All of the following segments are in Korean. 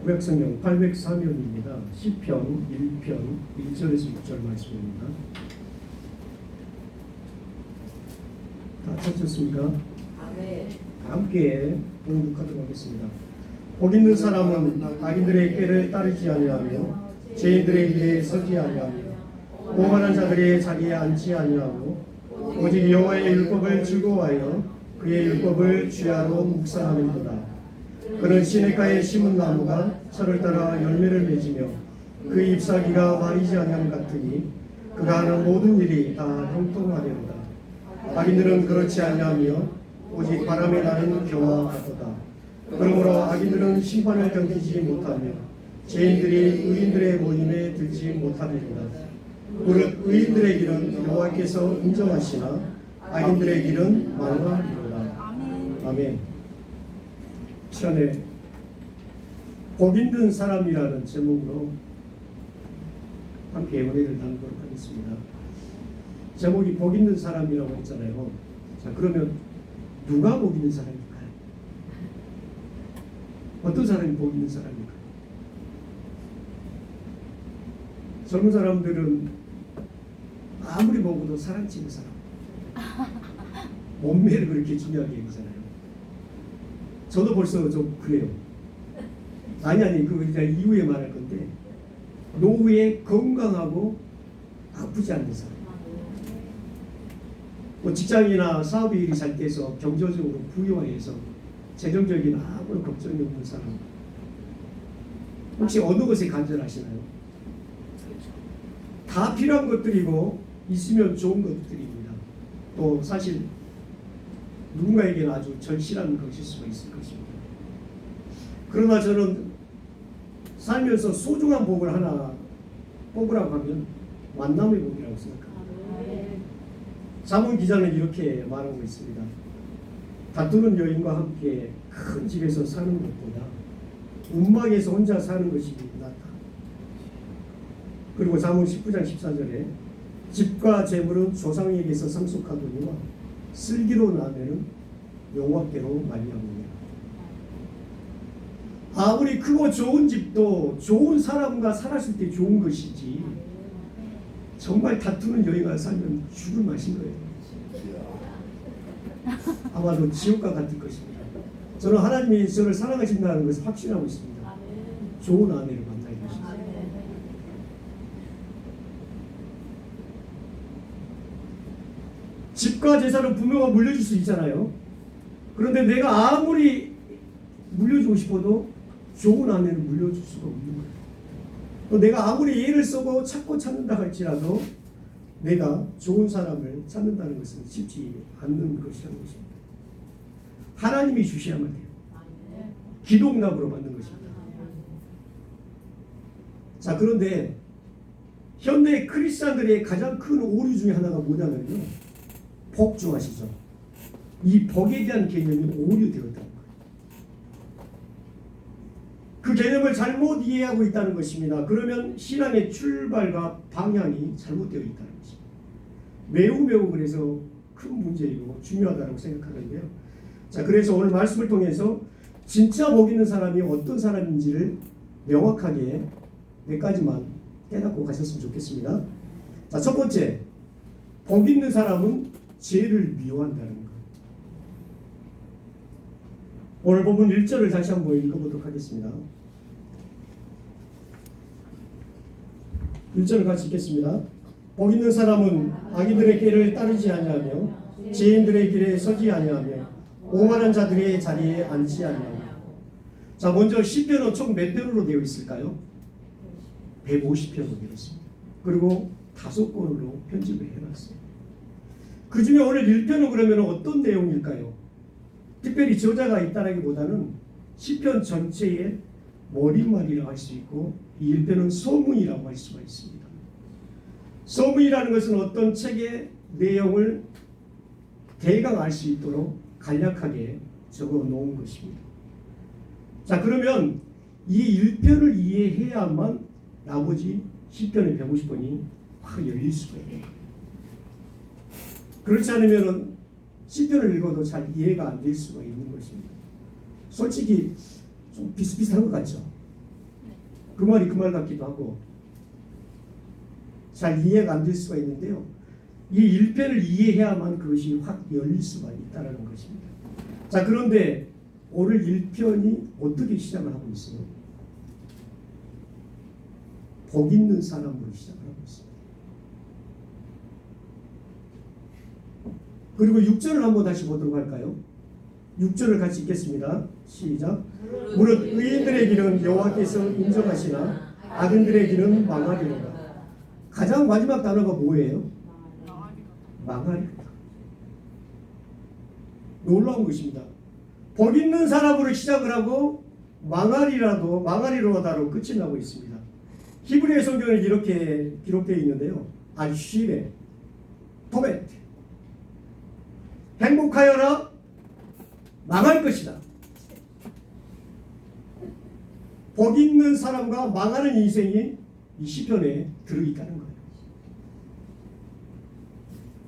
구약성경 804면입니다. 시편 1편 1절에서 6절 말씀입니다. 다 찾으셨습니까? 함께 봉독하도록 하겠습니다. 복 있는 사람은 악인들의 꾀를 따르지 아니하며 죄인들의 길에 서지 아니하며 오만한 자들의 자리에 앉지 아니하고 오직 여호와의 율법을 즐거워하여 그의 율법을 주야로 묵상하는도다. 그는 시냇가에 심은 나무가 철을 따라 열매를 맺으며 그 잎사귀가 마르지 아니함 같으니 그가 하는 모든 일이 다 형통하리로다. 악인들은 그렇지 아니하며 오직 바람에 나는 겨와 같도다. 그러므로 악인들은 심판을 견디지 못하며 죄인들이 의인들의 모임에 들지 못하리로다. 무릇 의인들의 길은 여호와께서 인정하시나 악인들의 길은 망하리로다. 아멘. 시간에 복 있는 사람이라는 제목으로 함께 은혜를 나누도록 하겠습니다. 제목이 복 있는 사람이라고 했잖아요. 자, 그러면 누가 복 있는 사람일까요? 어떤 사람이 복 있는 사람일까요? 젊은 사람들은 아무리 보고도 사랑치는 사람, 몸매를 그렇게 중요하게 여기잖아요. 저도 벌써 좀 그래요. 아니 그거 이제 이후에 말할 건데, 노후에 건강하고 아프지 않는 사람, 뭐 직장이나 사업 일이 잘 돼서 경제적으로 부유해서 재정적인 아무런 걱정이 없는 사람, 혹시 어느 것에 간절하시나요? 다 필요한 것들이고 있으면 좋은 것들입니다. 또 사실 누군가에게는 아주 절실한 것일 수가 있을 것입니다. 그러나 저는 살면서 소중한 복을 하나 뽑으라고 하면 만남의 복이라고 생각합니다. 잠언 기자는 이렇게 말하고 있습니다. 다투는 여인과 함께 큰 집에서 사는 것보다 운막에서 혼자 사는 것이 낫다. 그리고 잠언 19장 14절에 집과 재물은 조상에게서 상속하더니와 슬기로운 아내는 여호와께로 말미암느니라. 아무리 크고 좋은 집도 좋은 사람과 살았을 때 좋은 것이지, 정말 다투는 여인과 살면 죽을 맛인 거예요. 아마도 지옥과 같을 것입니다. 저는 하나님이 저를 사랑하신다는 것을 확신하고 있습니다. 좋은 아내를 만나게 되십니다. 집과 재산은 부모가 물려줄 수 있잖아요. 그런데 내가 아무리 물려주고 싶어도 좋은 아내를 물려줄 수가 없는 거예요. 또 내가 아무리 애를 쓰고 찾고 찾는다 할지라도 내가 좋은 사람을 찾는다는 것은 쉽지 않는 것이라는 것입니다. 하나님이 주셔야만 돼요. 기도응답으로 받는 것입니다. 자, 그런데 현대 크리스찬들의 가장 큰 오류 중에 하나가 뭐냐면요, 복종하시죠. 이 복에 대한 개념이 오류되었다는 거예요. 그 개념을 잘못 이해하고 있다는 것입니다. 그러면 신앙의 출발과 방향이 잘못되어 있다는 것입니다. 매우 그래서 큰 문제이고 중요하다고 생각하는데요. 자, 그래서 오늘 말씀을 통해서 진짜 복 있는 사람이 어떤 사람인지를 명확하게 몇 가지만 깨닫고 가셨으면 좋겠습니다. 자, 첫 번째, 복 있는 사람은 죄를 미워한다는 것. 오늘 본문 1절을 다시 한번 읽어보도록 하겠습니다. 1절을 같이 읽겠습니다. 복 있는 사람은 악인들의 길을 따르지 아니하며 죄인들의 길에 서지 아니하며 오만한 자들의 자리에 앉지 아니하며. 자, 먼저 시편은 총 몇 편으로 되어 있을까요? 150편으로 되어 있습니다. 그리고 5권으로 편집을 해놨어요. 그 중에 오늘 1편은 그러면 어떤 내용일까요? 특별히 저자가 있다라기보다는 시편 전체의 머릿말이라고 할 수 있고, 이 1편은 서문이라고 할 수가 있습니다. 서문이라는 것은 어떤 책의 내용을 대강 알 수 있도록 간략하게 적어 놓은 것입니다. 자, 그러면 이 1편을 이해해야만 나머지 시편의 150번이 확 열릴 수가 있어요. 그렇지 않으면 시편을 읽어도 잘 이해가 안 될 수가 있는 것입니다. 솔직히 좀 비슷비슷한 것 같죠? 그 말이 그 말 같기도 하고 잘 이해가 안 될 수가 있는데요. 이 1편을 이해해야만 그것이 확 열릴 수가 있다는 것입니다. 자, 그런데 오늘 1편이 어떻게 시작을 하고 있어요? 복 있는 사람으로 시작을 하고 있습니다. 그리고 6절을 한번 다시 보도록 할까요? 6절을 같이 읽겠습니다. 시작. 무릇 의인들의 길은 여호와께서 인정하시나 악인들의 길은 망하리로다. 가장 마지막 단어가 뭐예요? 망하리로다. 놀라운 것입니다. 복 있는 사람으로 시작을 하고 망하리로다로 끝이 나고 있습니다. 히브리어 성경에 이렇게 기록되어 있는데요. 알시레, 토벳, 행복하여라, 망할 것이다. 복 있는 사람과 망하는 인생이 이 시편에 들어있다는 거예요.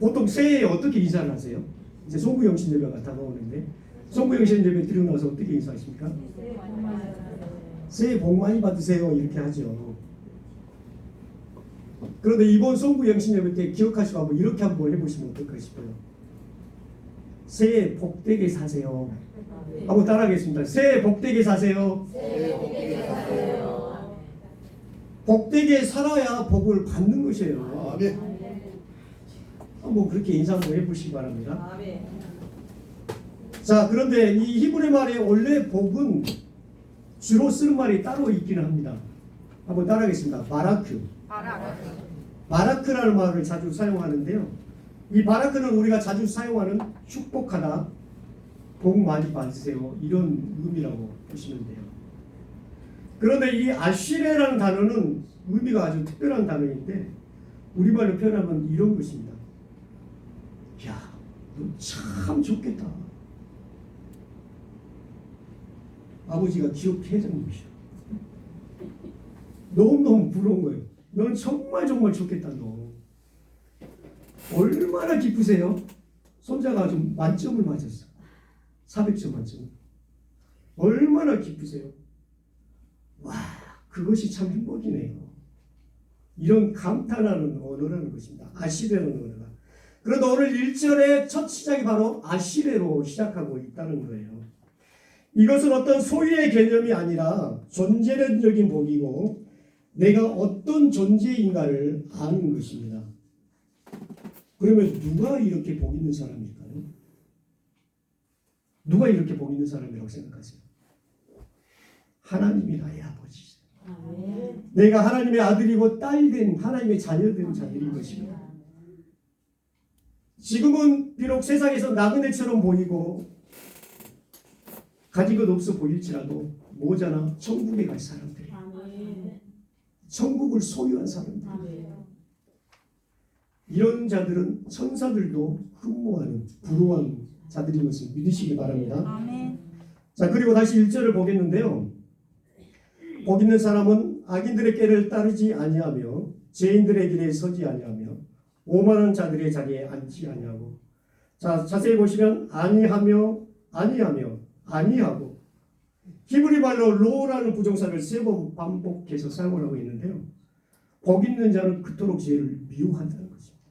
보통 새해에 어떻게 인사를 하세요? 이제 송구영신 예배가 다가오는데 송구영신 예배 드리고 나서 어떻게 인사하십니까? 새해 복 많이 받으세요 이렇게 하죠. 그런데 이번 송구영신 예배 때 기억하시고 한번 이렇게 한번 해보시면 어떨까 싶어요. 새해 복되게 사세요. 한번 따라하겠습니다. 새해 복되게 사세요. 복되게 살아야 복을 받는 것이에요. 아멘. 한번 그렇게 인사 한번 해보시기 바랍니다. 자, 그런데 이 히브리 말의 원래 복은 주로 쓰는 말이 따로 있기는 합니다. 한번 따라하겠습니다. 바라크라는 말을 자주 사용하는데요. 이 바라크는 우리가 자주 사용하는 축복하다, 복 많이 받으세요 이런 의미라고 보시면 돼요. 그런데 이 아시레라는 단어는 의미가 아주 특별한 단어인데 우리말로 표현하면 이런 것입니다. 야, 너 참 좋겠다. 아버지가 기업 회장님이셔. 너무너무 부러운 거예요. 넌 정말 좋겠다 너. 얼마나 기쁘세요? 손자가 좀 만점을 맞았어. 400점 만점. 얼마나 기쁘세요? 와, 그것이 참 행복이네요. 이런 감탄하는 언어라는 것입니다. 아시레라는 언어가. 그런데 오늘 1절의 첫 시작이 바로 아시레로 시작하고 있다는 거예요. 이것은 어떤 소유의 개념이 아니라 존재론적인 복이고 내가 어떤 존재인가를 아는 것입니다. 그러면 누가 이렇게 복 있는 사람일까요? 누가 이렇게 복 있는 사람이라고 생각하세요? 하나님이 나의 아버지. 내가 하나님의 아들이고 딸된 하나님의 자녀된 자들인 것입니다. 지금은 비록 세상에서 나그네처럼 보이고 가진 것 없어 보일지라도 모자나 천국에 갈 사람들, 천국을 소유한 사람들, 이런 자들은 천사들도 흠모하는 부러워하는 자들인 것을 믿으시기 바랍니다. 아멘. 자, 그리고 다시 1절을 보겠는데요. 복 있는 사람은 악인들의 꾀를 따르지 아니하며 죄인들의 길에 서지 아니하며 오만한 자들의 자리에 앉지 아니하고. 자, 자세히 보시면 아니하고 히브리 말로 로라는 부정사를 3번 반복해서 사용을 하고 있는데요. 복 있는 자는 그토록 죄를 미워한다는 것입니다.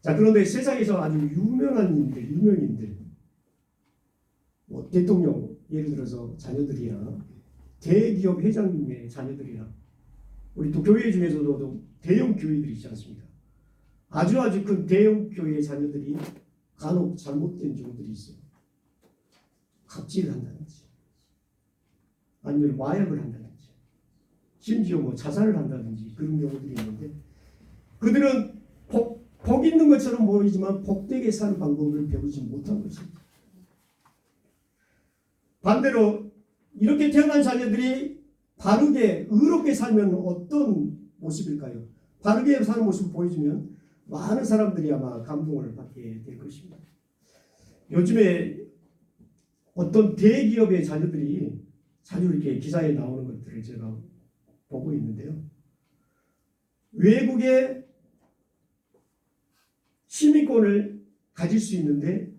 자, 그런데 세상에서 아주 유명인들, 뭐 대통령 예를 들어서 자녀들이나 대기업 회장님의 자녀들이나 우리 또 교회 중에서도 대형 교회들이 있지 않습니까? 아주 큰 대형 교회 자녀들이 간혹 잘못된 경우들이 있어요. 갑질을 한다든지 아니면 마약을 한다든지 심지어 뭐 자살을 한다든지 그런 경우들이 있는데 그들은 복 있는 것처럼 보이지만 복되게 사는 방법을 배우지 못한 것입니다. 반대로 이렇게 태어난 자녀들이 바르게 의롭게 살면 어떤 모습일까요? 바르게 사는 모습을 보여주면 많은 사람들이 아마 감동을 받게 될 것입니다. 요즘에 어떤 대기업의 자녀들이 자주 이렇게 기사에 나오는 것들을 제가 보고 있는데요. 외국의 시민권을 가질 수 있는데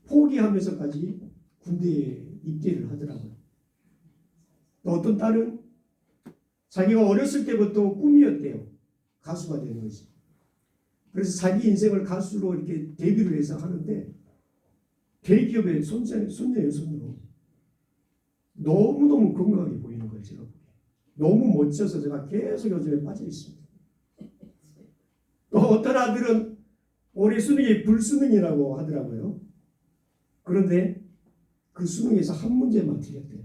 포기하면서까지 군대에 입대를 하더라고요. 또 어떤 딸은 자기가 어렸을 때부터 꿈이었대요. 가수가 되는 거지. 그래서 자기 인생을 가수로 이렇게 데뷔를 해서 하는데 대기업의 손녀예요, 손녀. 너무너무 건강하게 보이는 거예요, 제가 보기에. 너무 멋져서 제가 계속 요즘에 빠져 있습니다. 또 어떤 아들은 올해 수능이 불수능이라고 하더라고요. 그런데 그 수능에서 한 문제만 틀렸대요.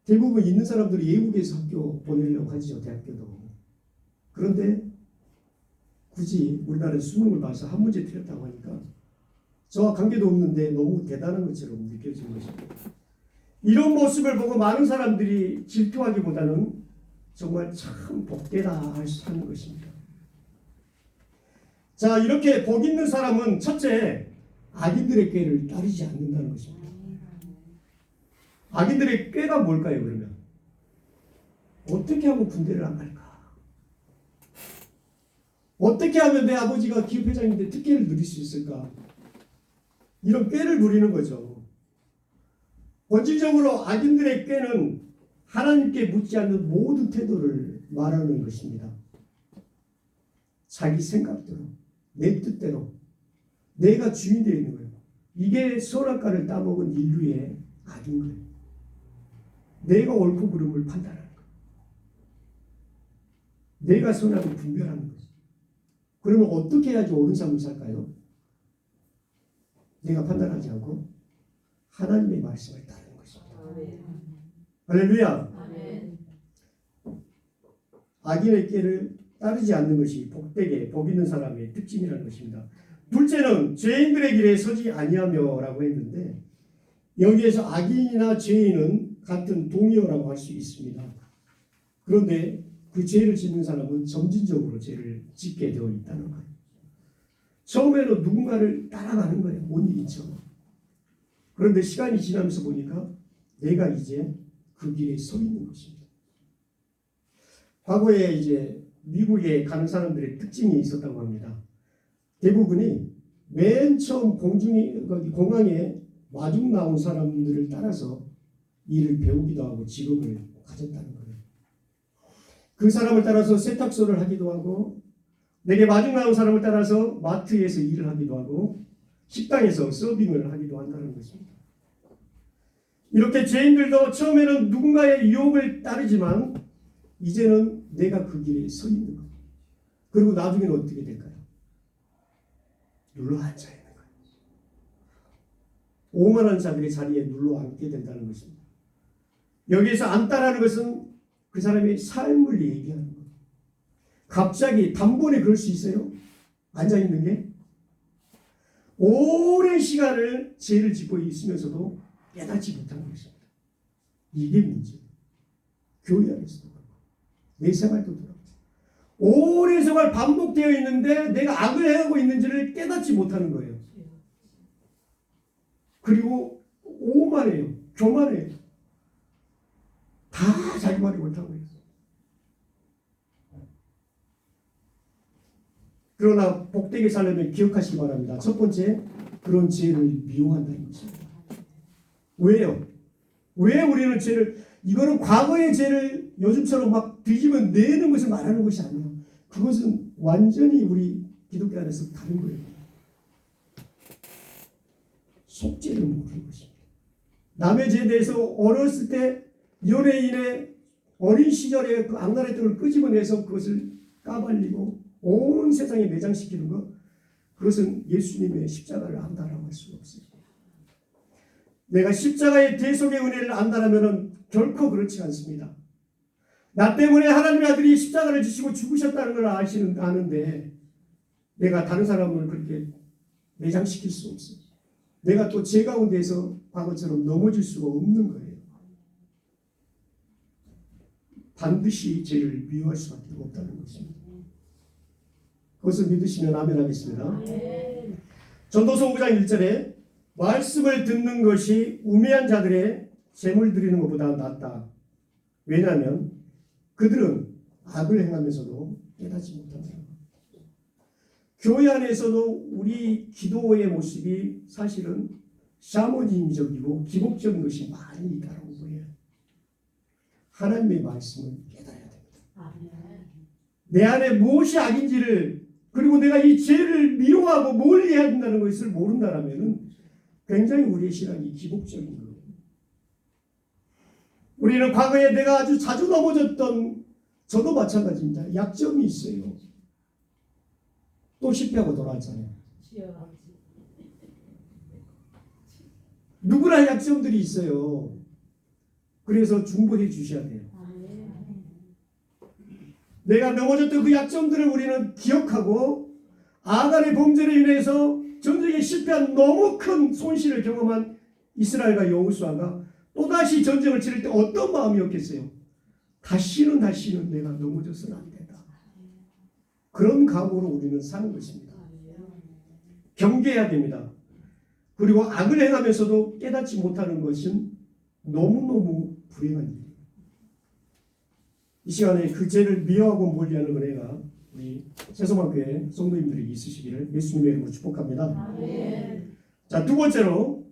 대부분 있는 사람들이 외국에서 학교 보내려고 하죠, 대학교도. 그런데 굳이 우리나라에 수능을 봐서 한 문제 틀렸다고 하니까 저와 관계도 없는데 너무 대단한 것처럼 느껴지는 것입니다. 이런 모습을 보고 많은 사람들이 질투하기보다는 정말 참 복되다 하는 것입니다. 자, 이렇게 복 있는 사람은 첫째, 악인들의 꾀를 따르지 않는다는 것입니다. 악인들의 꾀가 뭘까요, 그러면? 어떻게 하면 군대를 안 갈까? 어떻게 하면 내 아버지가 기업회장인데 특혜를 누릴 수 있을까? 이런 꾀를 누리는 거죠. 본질적으로 악인들의 꾀는 하나님께 묻지 않는 모든 태도를 말하는 것입니다. 자기 생각대로, 내 뜻대로, 내가 주인 되어 있는 거예요. 이게 선악과를 따먹은 인류의 악인 거예요. 내가 옳고 그름을 판단하는 거예요. 내가 선악을 분별하는 거죠. 그러면 어떻게 해야지 옳은 삶을 살까요? 내가 판단하지 않고 하나님의 말씀을 따르는 것입니다. 할렐루야. 악인의 꾀를 따르지 않는 것이 복되게 복 있는 사람의 특징이라는 것입니다. 둘째는 죄인들의 길에 서지 아니하며라고 했는데 여기에서 악인이나 죄인은 같은 동의어라고 할 수 있습니다. 그런데 그 죄를 짓는 사람은 점진적으로 죄를 짓게 되어 있다는 거예요. 처음에는 누군가를 따라가는 거예요. 못 이긴 척. 그런데 시간이 지나면서 보니까 내가 이제 그 길에 서 있는 것입니다. 과거에 이제 미국에 가는 사람들의 특징이 있었다고 합니다. 대부분이 맨 처음 공항에 마중 나온 사람들을 따라서 일을 배우기도 하고 직업을 가졌다는 거예요. 그 사람을 따라서 세탁소를 하기도 하고 내게 마중 나온 사람을 따라서 마트에서 일을 하기도 하고 식당에서 서빙을 하기도 한다는 것입니다. 이렇게 죄인들도 처음에는 누군가의 유혹을 따르지만 이제는 내가 그 길에 서 있는 거예요. 그리고 나중에는 어떻게 될까요? 눌러 앉아 있는 거예요. 오만한 자들의 자리에 눌러 앉게 된다는 것입니다. 여기에서 앉다라는 것은 그 사람의 삶을 얘기하는 거예요. 갑자기 단번에 그럴 수 있어요? 앉아 있는 게 오랜 시간을 죄를 짓고 있으면서도 깨닫지 못하는 것입니다. 이게 문제예요. 교회 안에서도 그렇고 내 생활도 그렇고 오랜 생활 반복되어 있는데 내가 악을 해하고 있는지를 깨닫지 못하는 거예요. 그리고 오만해요. 교만해요. 다 자기 말이 옳다고 해요. 그러나 복되게 살려면 기억하시기 바랍니다. 첫 번째, 그런 죄를 미워한다는 것입니다. 왜요? 왜 우리는 죄를, 이거는 과거의 죄를 요즘처럼 막 뒤집어 내는 것을 말하는 것이 아니에요. 그것은 완전히 우리 기독교 안에서 다른 거예요. 속죄를 모르는 것입니다. 남의 죄에 대해서 어렸을 때 연예인의 어린 시절에 그 악랄했던 걸 끄집어내서 그것을 까발리고 온 세상에 매장시키는 것, 그것은 예수님의 십자가를 안다라고 할 수가 없어요. 내가 십자가의 대속의 은혜를 안다라면 결코 그렇지 않습니다. 나 때문에 하나님의 아들이 십자가를 지시고 죽으셨다는 걸 아는데 내가 다른 사람을 그렇게 매장시킬 수 없어요. 내가 또 죄 가운데서 과거처럼 넘어질 수가 없는 거예요. 반드시 죄를 미워할 수밖에 없다는 것입니다. 그것을 믿으시면 아멘 하겠습니다. 전도서 5장 1절에 말씀을 듣는 것이 우매한 자들의 재물 드리는 것보다 낫다. 왜냐하면 그들은 악을 행하면서도 깨닫지 못한다. 교회 안에서도 우리 기도의 모습이 사실은 샤머니즘적이고 기복적인 것이 많이 있다고 보여요. 하나님의 말씀을 깨달아야 됩니다. 내 안에 무엇이 악인지를, 그리고 내가 이 죄를 미워하고 멀리 해야 된다는 것을 모른다라면 굉장히 우리의 신앙이 기복적인 거예요. 우리는 과거에 내가 아주 자주 넘어졌던, 저도 마찬가지입니다. 약점이 있어요. 또 실패하고 돌아왔잖아요. 누구나 약점들이 있어요. 그래서 중보해 주셔야 돼요. 내가 넘어졌던 그 약점들을 우리는 기억하고, 아간의 범죄로 인해서 전쟁에 실패한 너무 큰 손실을 경험한 이스라엘과 여호수아가 또다시 전쟁을 치를 때 어떤 마음이었겠어요? 다시는 내가 넘어져서는 안 된다. 그런 각오로 우리는 사는 것입니다. 경계해야 됩니다. 그리고 악을 행하면서도 깨닫지 못하는 것은 너무너무 불행한 일이에요. 이 시간에 그 죄를 미워하고 멀리하는 은혜가 우리 새소망교회 성도님들에게 있으시기를 예수님의 이름으로 축복합니다. 자, 두 번째로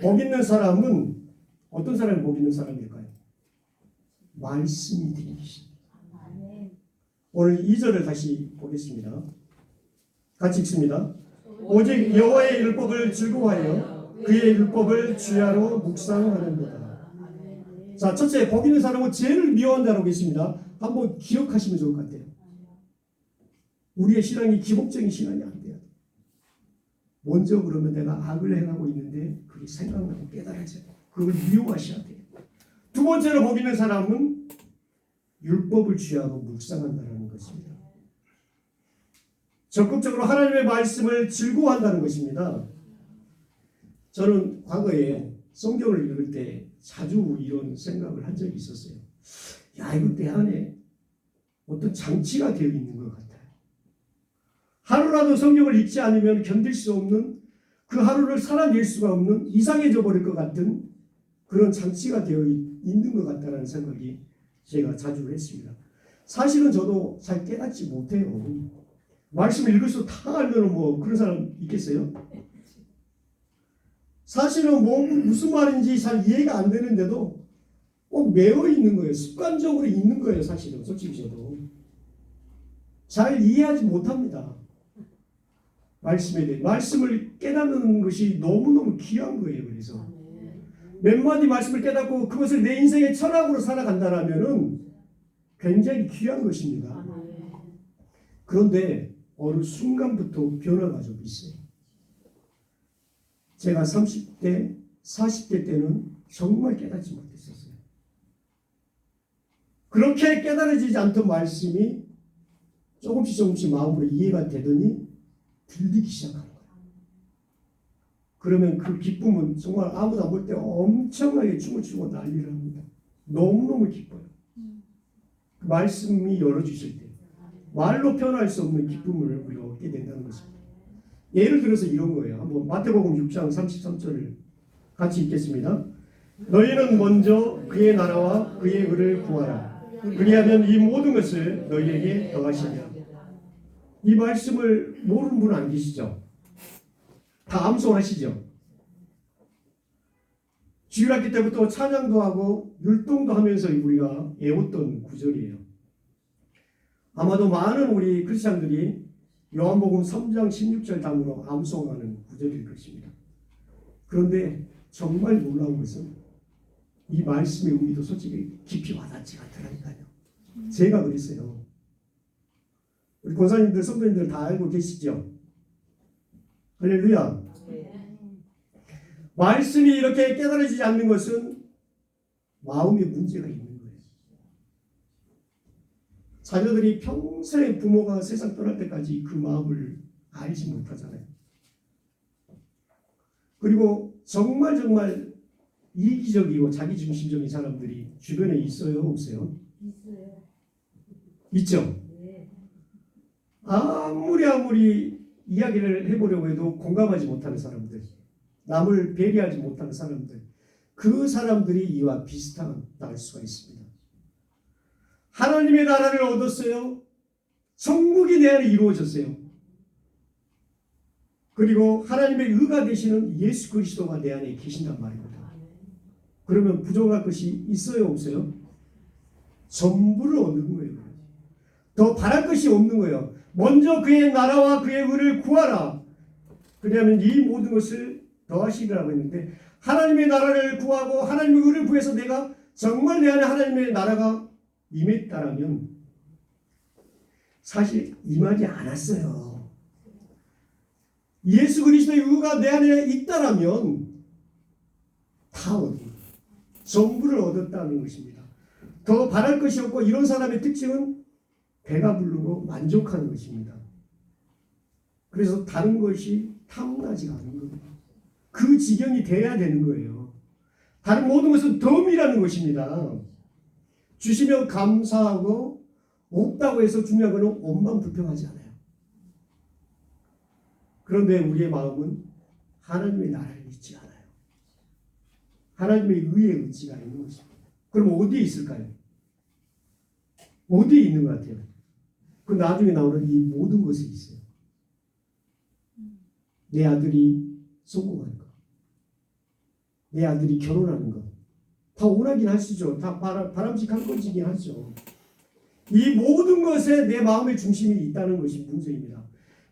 복 있는 사람은 어떤 사람이 복 있는 사람일까요? 말씀이 들리십니다. 오늘 2절을 다시 보겠습니다. 같이 읽습니다. 오직 여호와의 율법을 즐거워하여 그의 율법을 주야로 묵상하는도다. 자, 첫째, 복 있는 사람은 죄를 미워한다라고 했습니다. 한번 기억하시면 좋을 것 같아요. 우리의 신앙이 기복적인 신앙이 안 돼요. 먼저 그러면 내가 악을 행하고 있는데 그게 생각나고 깨달아져요. 그걸 미워하셔야 돼요. 두 번째로 복 있는 사람은 율법을 주야로 묵상한다는 것입니다. 적극적으로 하나님의 말씀을 즐거워한다는 것입니다. 저는 과거에 성경을 읽을 때 자주 이런 생각을 한 적이 있었어요. 야, 이거 내 안에 어떤 장치가 되어 있는 것 같아요. 하루라도 성경을 읽지 않으면 견딜 수 없는, 그 하루를 살아낼 수가 없는, 이상해져 버릴 것 같은 그런 장치가 되어 있는 것 같다는 생각이 제가 자주 했습니다. 사실은 저도 잘 깨닫지 못해요. 말씀을 읽을수록 다 알면 뭐 그런 사람 있겠어요? 사실은 뭐 무슨 말인지 잘 이해가 안 되는데도 꼭 매어 있는 거예요. 습관적으로 있는 거예요. 사실은 솔직히 저도 잘 이해하지 못합니다. 말씀에 대해 말씀을 깨닫는 것이 너무너무 귀한 거예요. 그래서 몇 마디 말씀을 깨닫고 그것을 내 인생의 철학으로 살아간다라면은 굉장히 귀한 것입니다. 그런데 어느 순간부터 변화가 좀 있어요. 제가 30대, 40대 때는 정말 깨닫지 못했었어요. 그렇게 깨달아지지 않던 말씀이 조금씩 마음으로 이해가 되더니 들리기 시작하는 거예요. 그러면 그 기쁨은 정말 아무도 안 볼 때 엄청나게 춤을 추고 난리를 합니다. 너무너무 기뻐요. 그 말씀이 열어주실 때 말로 표현할 수 없는 기쁨을 우리가 얻게 된다는 것입니다. 예를 들어서 이런 거예요. 한번 마태복음 6장 33절을 같이 읽겠습니다. 너희는 먼저 그의 나라와 그의 의를 구하라. 그리하면 이 모든 것을 너희에게 더하시리라. 이 말씀을 모르는 분 안 계시죠? 다 암송하시죠? 주일학기 때부터 찬양도 하고 율동도 하면서 우리가 외웠던 구절이에요. 아마도 많은 우리 크리스찬들이 요한복음 3장 16절 담으로 암송하는 구절일 것입니다. 그런데 정말 놀라운 것은 이 말씀의 의미도 솔직히 깊이 와닿지가 않더라니까요. 제가 그랬어요. 우리 권사님들, 성도님들 다 알고 계시죠? 할렐루야. 말씀이 이렇게 깨달아지지 않는 것은 마음에 문제가 있는 거예요. 자녀들이 평생 부모가 세상 떠날 때까지 그 마음을 알지 못하잖아요. 그리고 정말 이기적이고 자기중심적인 사람들이 주변에 있어요, 없어요? 있어요. 있죠? 네. 아무리 이야기를 해보려고 해도 공감하지 못하는 사람들, 남을 배려하지 못하는 사람들, 그 사람들이 이와 비슷하다할 수가 있습니다. 하나님의 나라를 얻었어요. 천국이 내 안에 이루어졌어요. 그리고 하나님의 의가 되시는 예수 그리스도가 내 안에 계신단 말입니다. 그러면 부족할 것이 있어요, 없어요? 전부를 얻는 거예요. 더 바랄 것이 없는 거예요. 먼저 그의 나라와 그의 의를 구하라. 그러면 이 모든 것을 더하시리라고 했는데, 하나님의 나라를 구하고 하나님의 의를 구해서 내가 정말 내 안에 하나님의 나라가 임했다라면 사실 임하지 않았어요. 예수 그리스도의 의가 내 안에 있다라면 다 얻은 거예요. 전부를 얻었다는 것입니다. 더 바랄 것이 없고, 이런 사람의 특징은 배가 부르고 만족하는 것입니다. 그래서 다른 것이 탐나지가 않은 거예요. 그 지경이 돼야 되는 거예요. 다른 모든 것은 덤이라는 것입니다. 주시면 감사하고, 없다고 해서 중요한 것은 원망 불평하지 않아요. 그런데 우리의 마음은 하나님의 나라를 믿지 않아요. 하나님의 의에 의지가 있는 것입니다. 그럼 어디에 있을까요? 어디에 있는 것 같아요? 그 나중에 나오는 이 모든 것에 있어요. 내 아들이 성공하는 것, 내 아들이 결혼하는 것, 다 원하긴 하시죠. 다 바람직한 것이긴 하죠. 이 모든 것에 내 마음의 중심이 있다는 것이 문제입니다.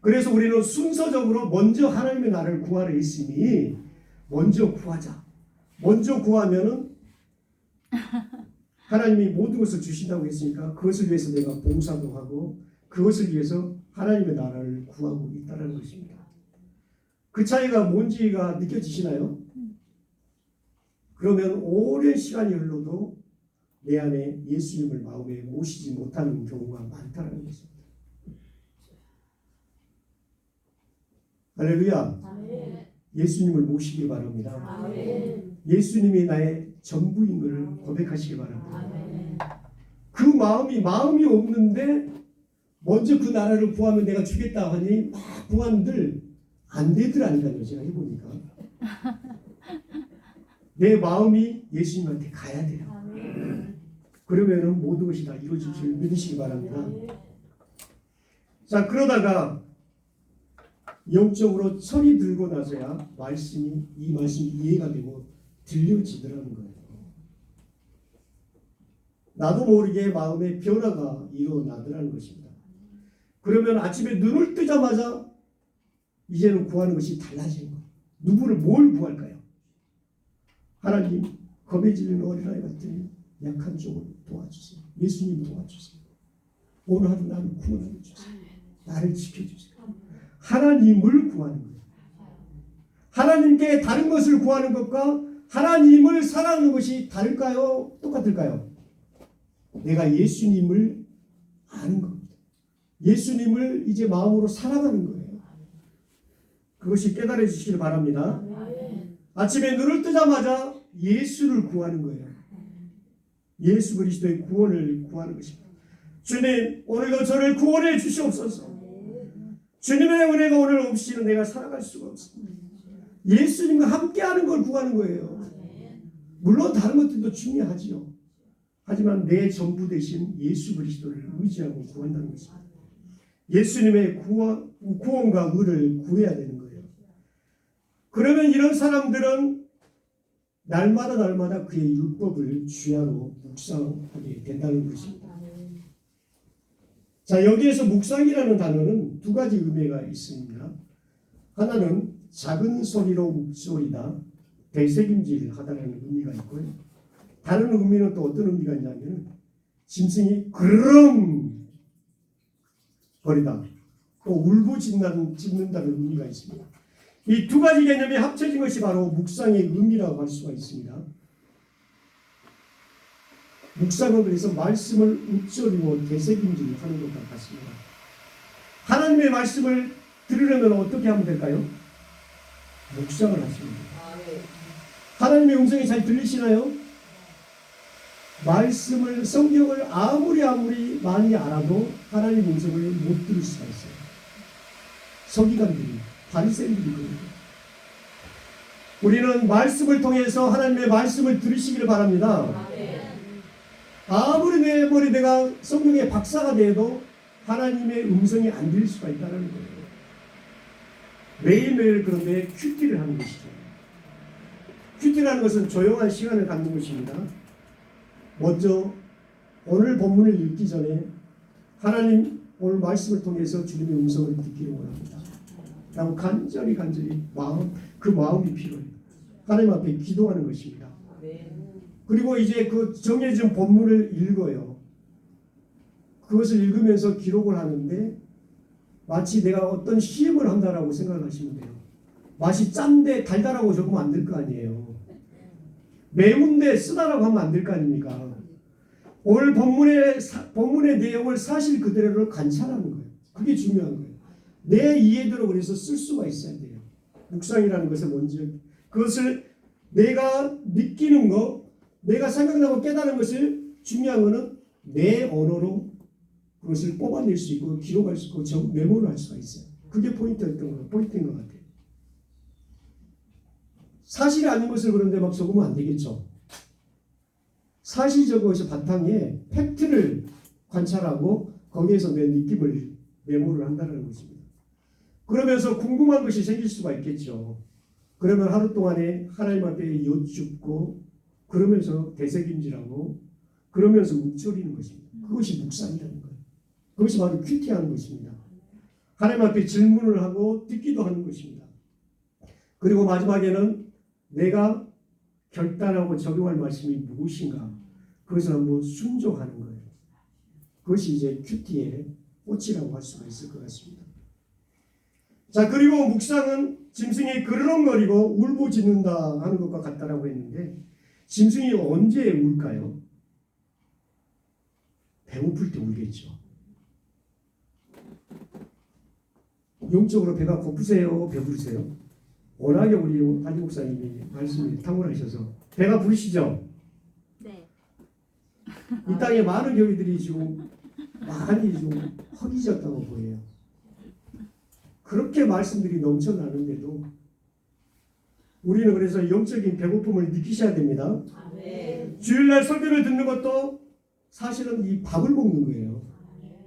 그래서 우리는 순서적으로 먼저 하나님의 나라를 구하라 했으니 먼저 구하자. 먼저 구하면은 하나님이 모든 것을 주신다고 했으니까 그것을 위해서 내가 봉사도 하고 그것을 위해서 하나님의 나라를 구하고 있다는 것입니다. 그 차이가 뭔지가 느껴지시나요? 그러면 오랜 시간이 흘러도 내 안에 예수님을 마음에 모시지 못하는 경우가 많다는 것입니다. 할렐루야. 예수님을 모시기 바랍니다. 예수님이 나의 전부인 것을 고백하시기 바랍니다. 그 마음이 없는데 먼저 그 나라를 구하면 내가 주겠다 하니 막 구한들 안 되더라니까요. 제가 해보니까 내 마음이 예수님한테 가야 돼요. 그러면은 모든 것이 다 이루어질 줄 믿으시기 바랍니다. 자, 그러다가 영적으로 철이 들고 나서야 이 말씀이 이해가 되고 들려지더라는 거예요. 나도 모르게 마음의 변화가 일어나더라는 것입니다. 그러면 아침에 눈을 뜨자마자 이제는 구하는 것이 달라지는 거예요. 누구를 뭘 구할까요? 하나님, 겁에 질린 어린아이 같은 약한 종을 도와주세요. 예수님 도와주세요. 오늘 하루 나를 구원해 주세요. 나를 지켜주세요. 하나님을 구하는 거예요. 하나님께 다른 것을 구하는 것과 하나님을 사랑하는 것이 다를까요? 똑같을까요? 내가 예수님을 아는 겁니다. 예수님을 이제 마음으로 사랑하는 거예요. 그것이 깨달아지시길 바랍니다. 아침에 눈을 뜨자마자 예수를 구하는 거예요. 예수 그리스도의 구원을 구하는 것입니다. 주님, 오늘도 저를 구원해 주시옵소서. 주님의 은혜가 오늘 없이는 내가 살아갈 수가 없습니다. 예수님과 함께하는 걸 구하는 거예요. 물론 다른 것들도 중요하지요. 하지만 내 전부 되신 예수 그리스도를 의지하고 구한다는 것입니다. 예수님의 구원과 의를 구해야 되는 거예요. 그러면 이런 사람들은 날마다 그의 율법을 주야로 묵상하게 된다는 것입니다. 자, 여기에서 묵상이라는 단어는 두 가지 의미가 있습니다. 하나는 작은 소리로 묵소리다, 되새김질하다라는 의미가 있고요. 다른 의미는 또 어떤 의미가 있냐면 짐승이 그르렁 거리다, 또 울부짖는다는 의미가 있습니다. 이 두 가지 개념이 합쳐진 것이 바로 묵상의 의미라고 할 수가 있습니다. 묵상은 그래서 말씀을 읊조리고 되새김질하는 것과 같습니다. 하나님의 말씀을 들으려면 어떻게 하면 될까요? 묵상을 하시면 됩니다. 하나님의 음성이 잘 들리시나요? 말씀을, 성경을 아무리 많이 알아도 하나님의 음성을 못 들을 수가 있어요. 서기관들이, 바리새인들이 그래요. 우리는 말씀을 통해서 하나님의 말씀을 들으시기를 바랍니다. 아무리 내 머리 내가 성경의 박사가 돼도 하나님의 음성이 안 들릴 수가 있다는 거예요. 매일매일 그런데 큐티를 하는 것이죠. 큐티라는 것은 조용한 시간을 갖는 것입니다. 먼저 오늘 본문을 읽기 전에 하나님 오늘 말씀을 통해서 주님의 음성을 듣기를 원합니다. 라고 간절히 그 마음이 필요해요. 하나님 앞에 기도하는 것입니다. 그리고 이제 그 정해진 본문을 읽어요. 그것을 읽으면서 기록을 하는데 마치 내가 어떤 시험을 한다라고 생각하시면 돼요. 맛이 짠데 달달하고 적으면 안 될 거 아니에요. 매운데 쓰다라고 하면 안 될 거 아닙니까? 오늘 본문의 내용을 사실 그대로 관찰하는 거예요. 그게 중요한 거예요. 내 이해대로 그래서 쓸 수가 있어야 돼요. 묵상이라는 것을 먼저 그것을 내가 느끼는 거, 내가 생각나고 깨달은 것을 중요한 거는 내 언어로 그것을 뽑아낼 수 있고 기록할 수 있고 메모를 할 수가 있어요. 그게 포인트인 것 같아요. 사실이 아닌 것을 그런데 막 적으면 안 되겠죠. 사실적인 것이 바탕에 팩트를 관찰하고 거기에서 내 느낌을 메모를 한다는 것입니다. 그러면서 궁금한 것이 생길 수가 있겠죠. 그러면 하루 동안에 하나님 앞에 여쭙고 그러면서 되새김질하고 그러면서 묵조리는 것입니다. 그것이 묵상이라는 거예요. 그것이 바로 큐티하는 것입니다. 하나님 앞에 질문을 하고 듣기도 하는 것입니다. 그리고 마지막에는 내가 결단하고 적용할 말씀이 무엇인가 그것을 한번 순종하는 거예요. 그것이 이제 큐티의 꽃이라고 할 수가 있을 것 같습니다. 자, 그리고 묵상은 짐승이 그르렁거리고 울부짖는다 하는 것과 같다라고 했는데 짐승이 언제 울까요? 배고플 때 울겠죠. 영적으로 배가 고프세요? 배부르세요? 워낙에 우리 담임 목사님이 말씀이 탁월하셔서 배가 부르시죠? 네. 이 땅에 많은 교회들이 지금 많이 좀 허기졌다고 보여요. 그렇게 말씀들이 넘쳐나는데도 우리는 그래서 영적인 배고픔을 느끼셔야 됩니다. 주일날 설교를 듣는 것도 사실은 이 밥을 먹는 거예요.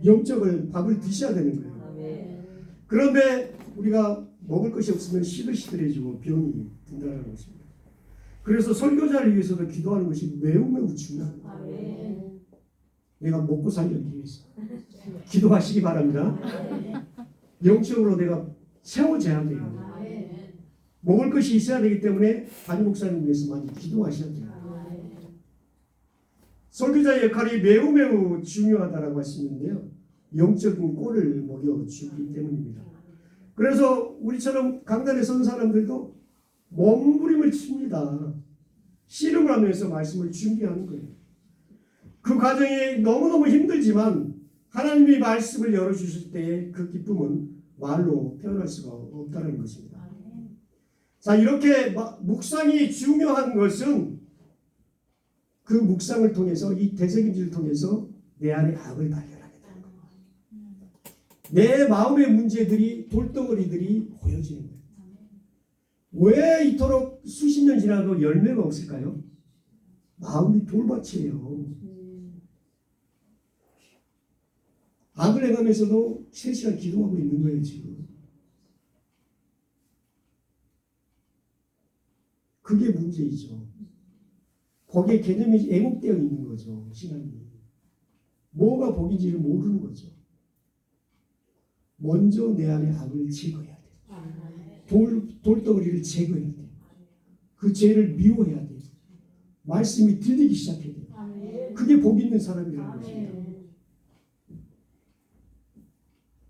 영적을 밥을 드셔야 되는 거예요. 그런데 우리가 먹을 것이 없으면 시들시들해지고 병이 든다는 것입니다. 그래서 설교자를 위해서도 기도하는 것이 매우 중요합니다. 내가 먹고 살기 위해서 기도하시기 바랍니다. 영적으로 내가 채워져야 돼요. 먹을 것이 있어야 되기 때문에 담임 목사님 위해서 많이 기도하셔야 돼요. 설교자의 역할이 매우 중요하다라고 하시는데요. 영적인 꼴을 먹여주기 때문입니다. 그래서 우리처럼 강단에 선 사람들도 몸부림을 칩니다. 씨름을 하면서 말씀을 준비하는 거예요. 그 과정이 너무너무 힘들지만 하나님이 말씀을 열어주실 때의 그 기쁨은 말로 표현할 수가 없다는 것입니다. 자, 이렇게 묵상이 중요한 것은 그 묵상을 통해서 이 되새김질을 통해서 내 안에 악을 발견하게 되는 겁니다. 내 마음의 문제들이 돌덩어리들이 보여지는 거예요. 왜 이토록 수십 년 지나도 열매가 없을까요? 마음이 돌밭이에요. 악을 행하면서도 3시간 기도하고 있는 거예요, 지금. 그게 문제이죠. 거기에 개념이 애목되어 있는 거죠, 신앙이. 뭐가 복인지를 모르는 거죠. 먼저 내 안에 악을 제거해야 돼요. 돌덩어리를 제거해야 돼요. 그 죄를 미워해야 돼요. 말씀이 들리기 시작해야 돼요. 그게 복 있는 사람이라는 것입니다.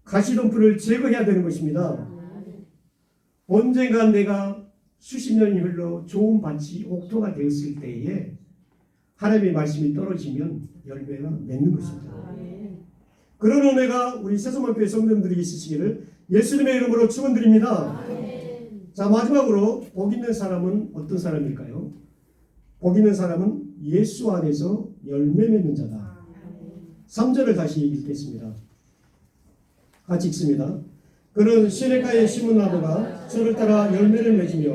가시덤불을 제거해야 되는 것입니다. 언젠가 내가 수십 년이 흘러 좋은 밭이 옥토가 되었을 때에 하나님의 말씀이 떨어지면 열매가 맺는 것입니다. 그런 은혜가 우리 새소만교회 성도님들이 있으시기를 예수님의 이름으로 축원드립니다. 자, 마지막으로 복 있는 사람은 어떤 사람일까요? 복 있는 사람은 예수 안에서 열매 맺는 자다. 3절을 다시 읽겠습니다. 같이 읽습니다. 그는 시냇가에 심은 나무가 철을 따라 열매를 맺으며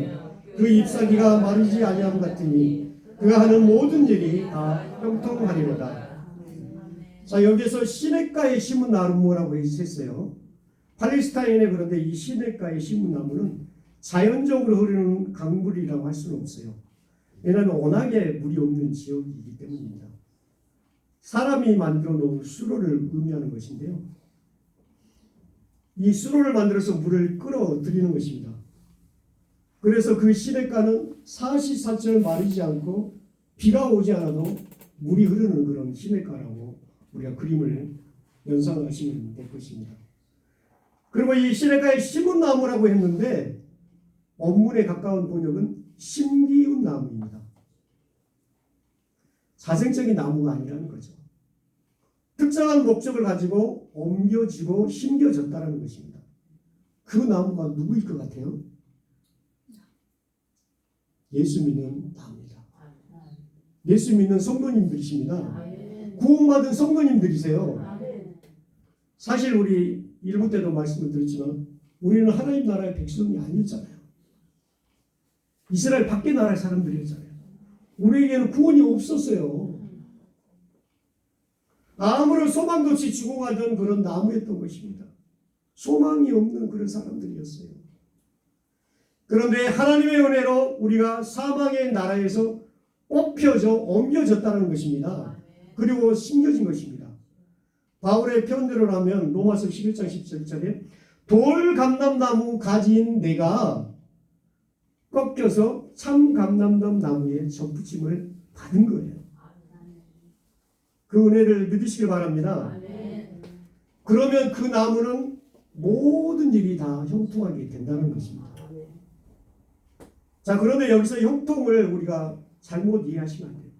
그 잎사귀가 마르지 아니함 같으니 그가 하는 모든 일이 다 형통하리로다. 자, 여기서 시냇가에 심은 나무라고 했어요. 팔레스타인에 그런데 이 시냇가에 심은 나무는 자연적으로 흐르는 강물이라고 할 수는 없어요. 왜냐하면 워낙에 물이 없는 지역이기 때문입니다. 사람이 만들어 놓은 수로를 의미하는 것인데요. 이 수로를 만들어서 물을 끌어들이는 것입니다. 그래서 그 시냇가는 사시사철 마르지 않고 비가 오지 않아도 물이 흐르는 그런 시냇가라고 우리가 그림을 연상하시면 될 것입니다. 그리고 이 시냇가에 심은 나무라고 했는데 원문에 가까운 번역은 심기운 나무입니다. 자생적인 나무가 아니라는 거죠. 특정한 목적을 가지고 옮겨지고 심겨졌다는 것입니다. 그 나무가 누구일 것 같아요? 예수 믿는 나무입니다. 예수 믿는 성도님들이십니다. 구원받은 성도님들이세요. 사실 우리 일부 때도 말씀을 드렸지만 우리는 하나님 나라의 백성이 아니었잖아요. 이스라엘 밖의 나라의 사람들이었잖아요. 우리에게는 구원이 없었어요. 아무런 소망도 없이 죽어가던 그런 나무였던 것입니다. 소망이 없는 그런 사람들이었어요. 그런데 하나님의 은혜로 우리가 사망의 나라에서 뽑혀져 옮겨졌다는 것입니다. 그리고 심겨진 것입니다. 바울의 표현대로 하면 로마서 11장 17절에 돌 감람나무 가지인 내가 꺾여서 참 감람나무 나무에 접붙임을 받은 거예요. 그 은혜를 믿으시길 바랍니다. 그러면 그 나무는 모든 일이 다 형통하게 된다는 것입니다. 자, 그런데 여기서 형통을 우리가 잘못 이해하시면 안 돼요.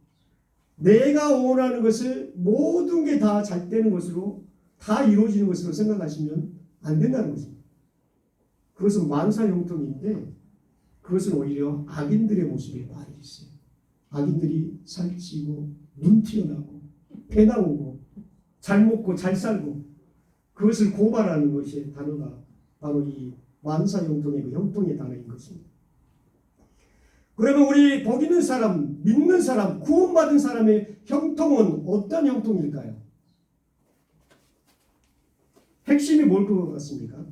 내가 원하는 것을 모든 게 다 잘 되는 것으로 다 이루어지는 것으로 생각하시면 안 된다는 것입니다. 그것은 만사형통인데 그것은 오히려 악인들의 모습에 많이 있어요. 악인들이 살찌고 눈 튀어나오고 배 나오고 잘 먹고 잘 살고 그것을 고발하는 것이 단어가 바로 이 만사형통의 그 형통의 단어인 것입니다. 그러면 우리 복 있는 사람, 믿는 사람, 구원받은 사람의 형통은 어떤 형통일까요? 핵심이 뭘 것 같습니까?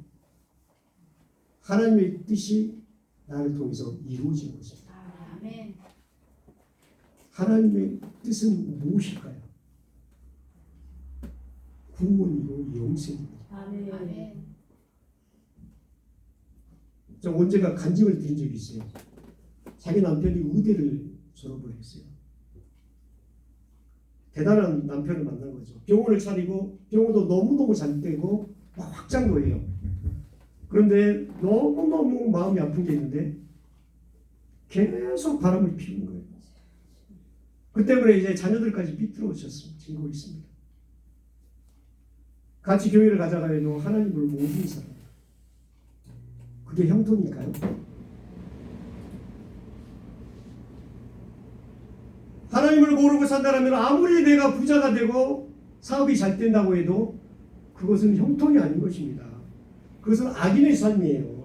하나님의 뜻이 나를 통해서 이루어지는 것입니다. 아멘. 하나님의 뜻은 무엇일까요? 구원이고 영생입니다. 아멘. 저 언제가 간증을 드린 적이 있어요. 자기 남편이 의대를 졸업을 했어요. 대단한 남편을 만난 거죠. 병원을 차리고 병원도 너무너무 잘 되고 막 확장도 해요. 그런데 너무너무 마음이 아픈 게 있는데 계속 바람을 피우는 거예요. 그 때문에 이제 자녀들까지 삐뚤어졌습니다. 증거 있습니다. 같이 교회를 가자가 해도 하나님을 모르는 사람. 그게 형통일까요? 하나님을 모르고 산다면 아무리 내가 부자가 되고 사업이 잘 된다고 해도 그것은 형통이 아닌 것입니다. 그것은 악인의 삶이에요.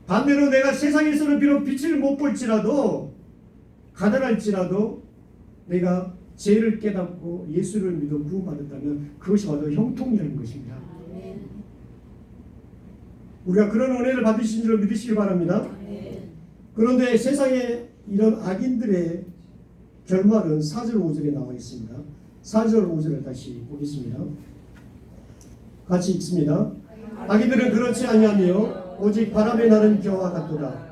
반대로 내가 세상에서는 비록 빛을 못 볼지라도 가난할지라도 내가 죄를 깨닫고 예수를 믿어 구원받았다면 그것이 바로 형통이라는 것입니다. 우리가 그런 은혜를 받으신 줄 믿으시기 바랍니다. 그런데 세상에 이런 악인들의 결말은 4절 5절에 나와 있습니다. 4절 5절을 다시 보겠습니다. 같이 읽습니다. 악인들은 그렇지 아니하며 오직 바람에 나는 겨와 같도다.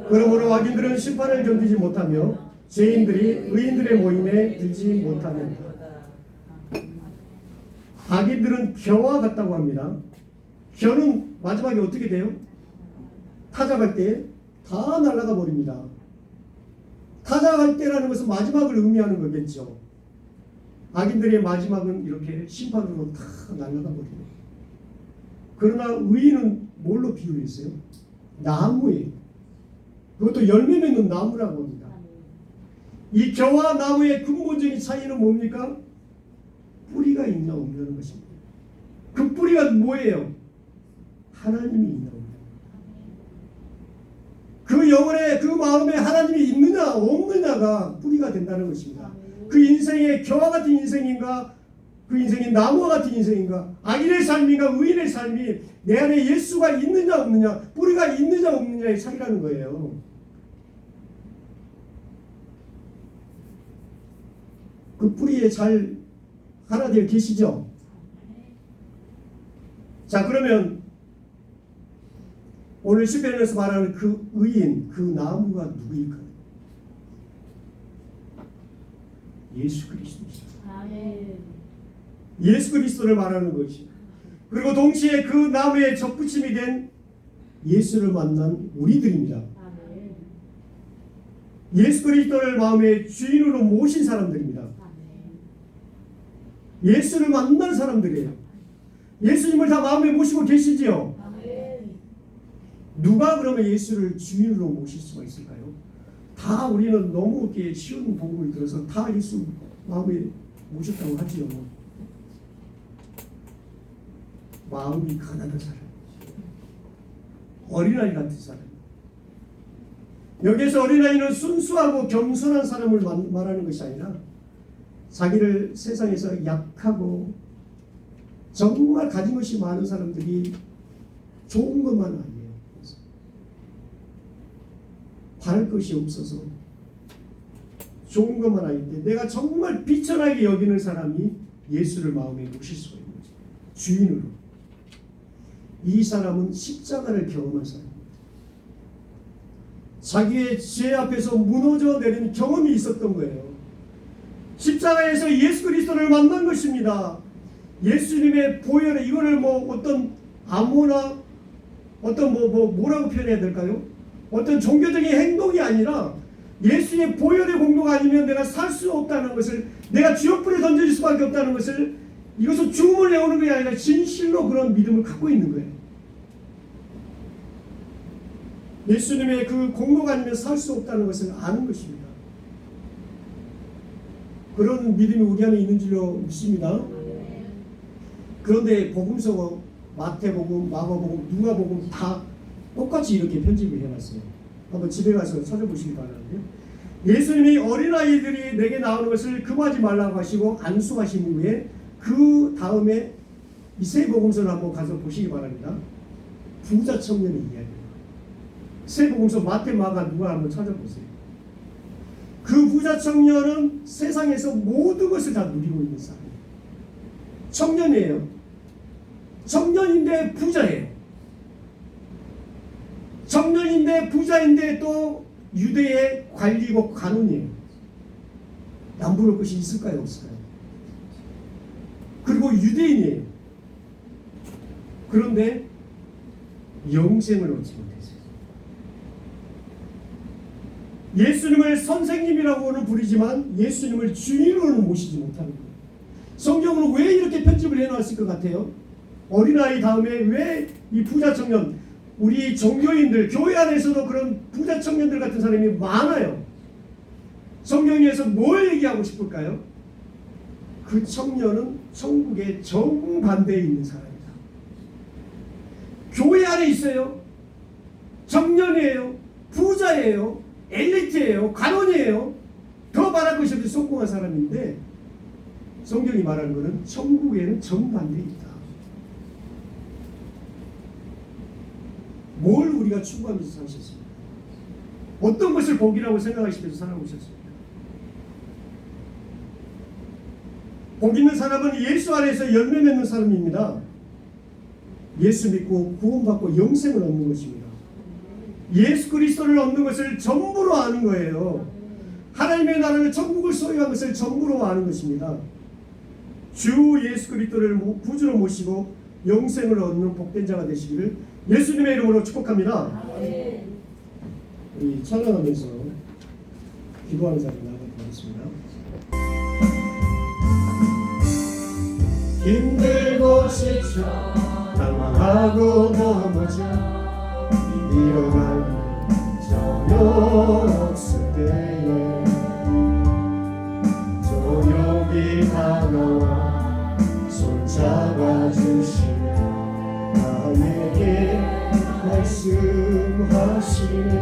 그러므로 악인들은 심판을 견디지 못하며 죄인들이 의인들의 모임에 들지 못하는 악인들은 겨와 같다고 합니다. 겨는 마지막에 어떻게 돼요? 타작할 때 다 날아가 버립니다. 타작할 때라는 것은 마지막을 의미하는 거겠죠. 악인들의 마지막은 이렇게 심판으로 다 날아가 버립니다. 그러나 의인은 뭘로 비유했어요? 나무예요. 그것도 열매 맺는 나무라고 합니다. 이 겨와 나무의 근본적인 차이는 뭡니까? 뿌리가 있냐 없냐는 것입니다. 그 뿌리가 뭐예요? 하나님이 있냐 없냐. 그 영혼에 그 마음에 하나님이 있느냐 없느냐가 뿌리가 된다는 것입니다. 그 인생의 겨와 같은 인생인가 그 인생이 나무와 같은 인생인가 악인의 삶인가 의인의 삶이 내 안에 예수가 있느냐 없느냐 뿌리가 있느냐 없느냐의 차이라는 거예요. 그 뿌리에 잘 하나 되어 계시죠? 자, 그러면 오늘 시편에서 말하는 그 의인, 그 나무가 누구일까요? 예수 그리스도이시죠. 예수 그리스도를 말하는 것이. 그리고 동시에 그 나무에 접붙임이 된 예수를 만난 우리들입니다. 예수 그리스도를 마음의 주인으로 모신 사람들입니다. 예수를 만난 사람들이에요. 예수님을 다 마음에 모시고 계시지요? 누가 그러면 예수를 주인으로 모실 수가 있을까요? 다 우리는 너무 이렇게 쉬운 복음을 들어서 다 예수 마음에 모셨다고 하지요. 마음이 가난한 사람, 어린아이 같은 사람. 여기에서 어린아이는 순수하고 겸손한 사람을 말하는 것이 아니라 자기를 세상에서 약하고 정말 가진 것이 많은 사람들이 좋은 것만 아니에요. 바랄 것이 없어서 좋은 것만 아닌데 내가 정말 비천하게 여기는 사람이 예수를 마음에 모실 수가 있는 거죠. 주인으로. 이 사람은 십자가를 경험한 사람입니다. 자기의 죄 앞에서 무너져 내린 경험이 있었던 거예요. 십자가에서 예수 그리스도를 만난 것입니다. 예수님의 보혈에 이거를 어떤 아무나 어떤 뭐라고 표현해야 될까요? 어떤 종교적인 행동이 아니라 예수의 보혈의 공로가 아니면 내가 살 수 없다는 것을, 내가 지옥불에 던져질 수밖에 없다는 것을, 이것은 죽음을 내오는 것이 아니라 진실로 그런 믿음을 갖고 있는 거예요. 예수님의 그 공로가 아니면 살 수 없다는 것을 아는 것입니다. 그런 믿음이 우리 안에 있는 줄로 믿습니다. 그런데 복음서 마태복음, 마가복음, 누가복음 다 똑같이 이렇게 편집을 해놨어요. 한번 집에 가서 찾아보시기 바라는데요. 예수님이 어린아이들이 내게 나오는 것을 금하지 말라고 하시고 안수하신 후에 그 다음에 이 세 복음서를 한번 가서 보시기 바랍니다. 부자 청년의 이야기입니다. 세 복음서 마태, 마가, 누가 한번 찾아보세요. 그 부자 청년은 세상에서 모든 것을 다 누리고 있는 사람이에요. 청년이에요. 청년인데 부자예요. 청년인데 부자인데 또 유대의 관리고 관원이에요. 남부를 것이 있을까요? 없을까요? 그리고 유대인이에요. 그런데 영생을 얻지 못했어요. 예수님을 선생님이라고는 부르지만 예수님을 주인으로는 모시지 못하는 거예요. 성경으로 왜 이렇게 편집을 해놨을 것 같아요? 어린아이 다음에 왜 이 부자 청년, 우리 종교인들, 교회 안에서도 그런 부자 청년들 같은 사람이 많아요. 성경에서 뭘 얘기하고 싶을까요? 그 청년은 천국의 정반대에 있는 사람이다. 교회 안에 있어요. 청년이에요. 부자예요. 엘리트예요. 관원이에요. 더 말할 것이 없이 성공한 사람인데 성경이 말하는 것은 천국에는 정반대에 있다. 뭘 우리가 추구하면서 사셨습니까? 어떤 것을 복이라고 생각하시면서 살아오셨습니까? 복 있는 사람은 예수 안에서 열매 맺는 사람입니다. 예수 믿고 구원받고 영생을 얻는 것입니다. 예수 그리스도를 얻는 것을 전부로 아는 거예요. 하나님의 나라를 천국을 소유한 것을 전부로 아는 것입니다. 주 예수 그리스도를 구주로 모시고 영생을 얻는 복된 자가 되시기를 예수님의 이름으로 축복합니다. 우리 찬양하면서 기도하는 자리 나가도록 하겠습니다. 힘들고 지쳐 당황하고 넘어져 일어날 저녁 없을 때에 저녁이 다가와 손잡아주시며 나에게 말씀하시네.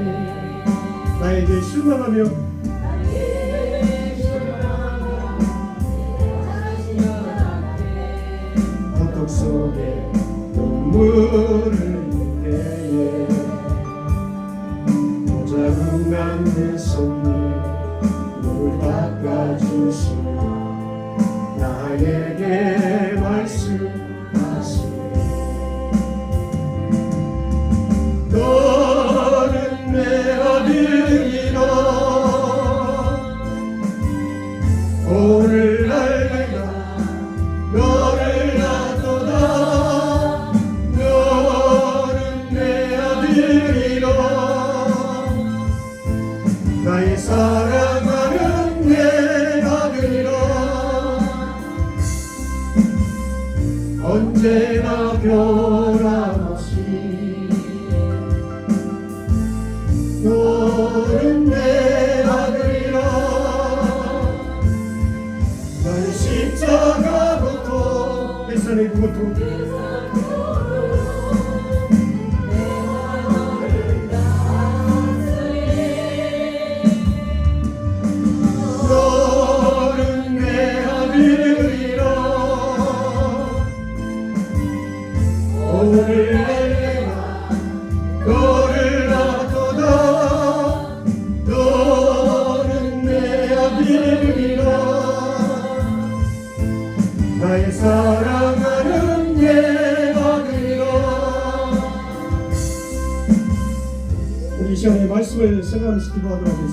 나에게 실망하며 고통 속에 눈물을 흘릴 때에 모자른 내 손에 눈을 닦아주시며 나에게 말씀하시네. 너는 내 아들이라 오늘날 내가 너를 낳도다. 너는 내 아들이라 나의 사랑하는 내 아들이라 언제나 변함없이 너는 내 아들이라 나의 십자가 고통 햇산의 그 고통 너는 내 아들이라 오늘 내가 너를 낳도다. 너는 내 아들이라 나의 사랑하는 내 아들이라. 우리 이 시간에 말씀을 생각하면서 기도하도록 하겠습니다.